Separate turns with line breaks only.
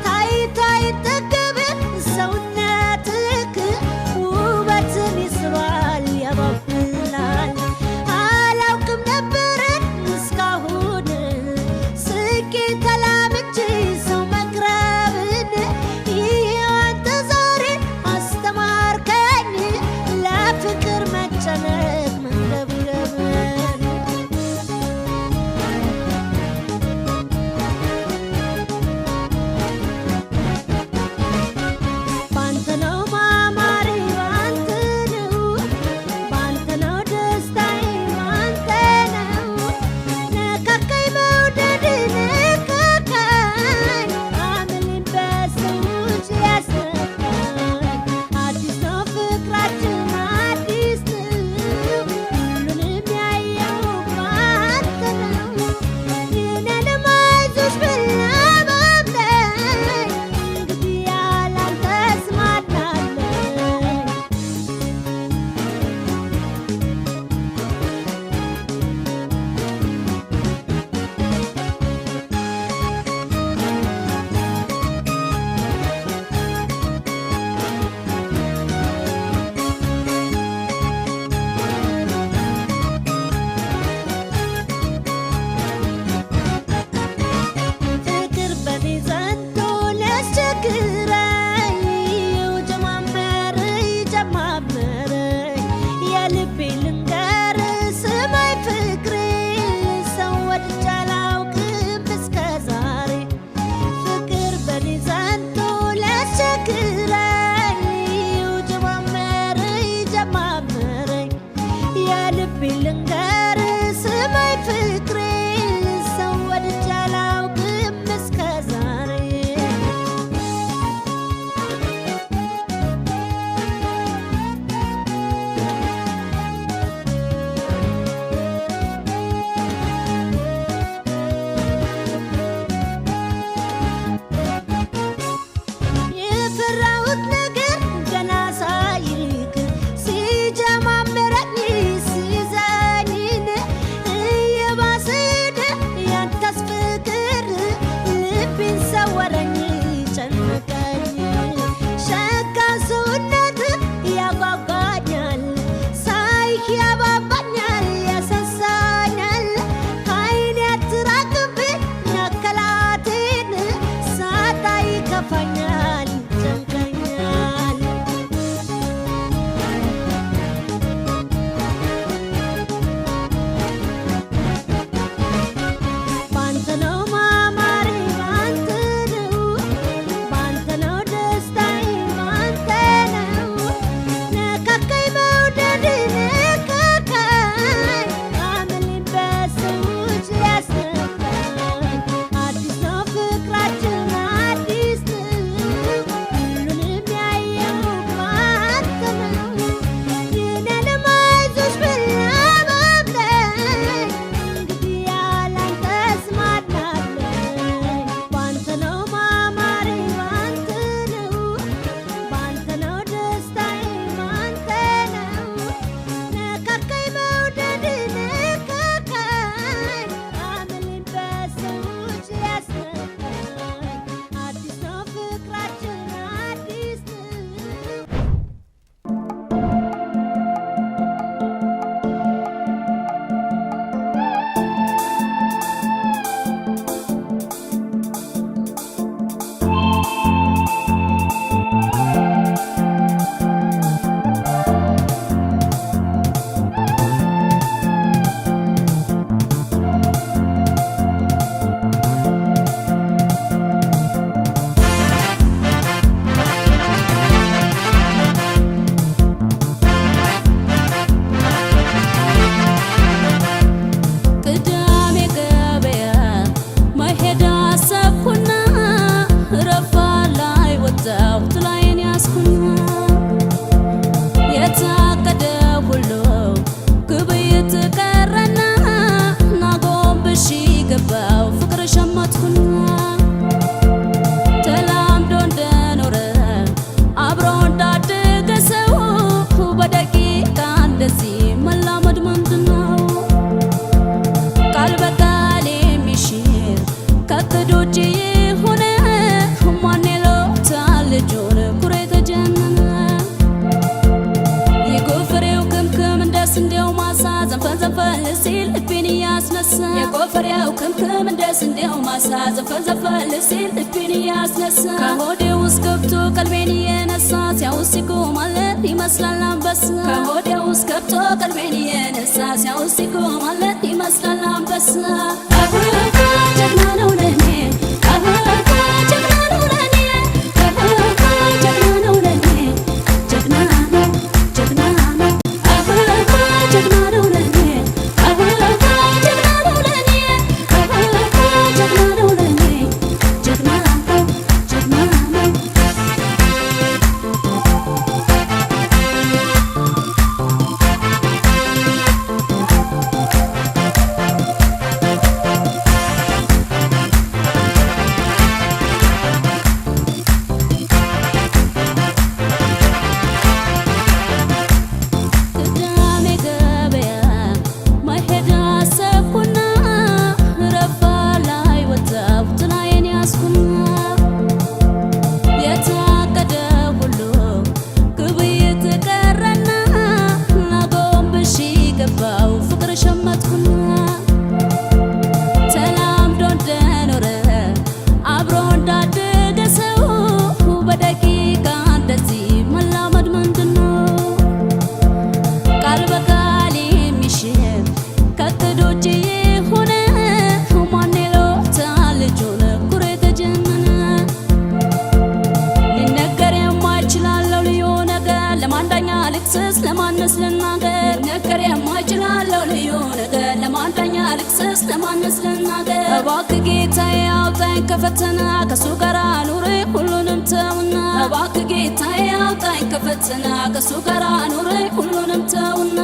ታይታይ ከቅዶቼ ሆነ ማኔሎ ታልጆነ ኩሬተ ጀነነ የጎፈሬው ክምክም እንደስ እንደው ማሳ ዘንፈል ሲል ልቤን ያስነሳ የጎፈሬው ክምክም እንደስ እንደው ማሳ ዘንፈል ሲል ልቤን ያስነሳ ከሆዴ ውስጥ ገብቶ ቀልቤን የነሳ ሲያውሲኮ ማለት ይመስላል አንበሳ ከሆዴ ውስጥ ገብቶ ቀልቤን የነሳ ሲያውሲኮ ማለት ይመስላል አንበሳ ጀግና ነው ለኔ ጀግና ነው ለኔ ጀግና ነው ለኔ ጀግና ነው ጀግና ነው ጀግና ነው ለኔ ጀግና ነው ለኔ ጀግና ነው ለኔ ጀግና ነው ጀግና ነው ለማንስ ልናገር ነገር የማይችላለው ልዩ ነገር ለማንዳኛ ልክስስ ለማንስ ልናገር እባክህ ጌታዬ አውጣኝ ከፈተና ከሱ ጋር ኑሬ ሁሉንም ተውና እባክህ ጌታዬ አውጣኝ ከፈተና ከሱ ጋር ኑሬ ሁሉንም ተውና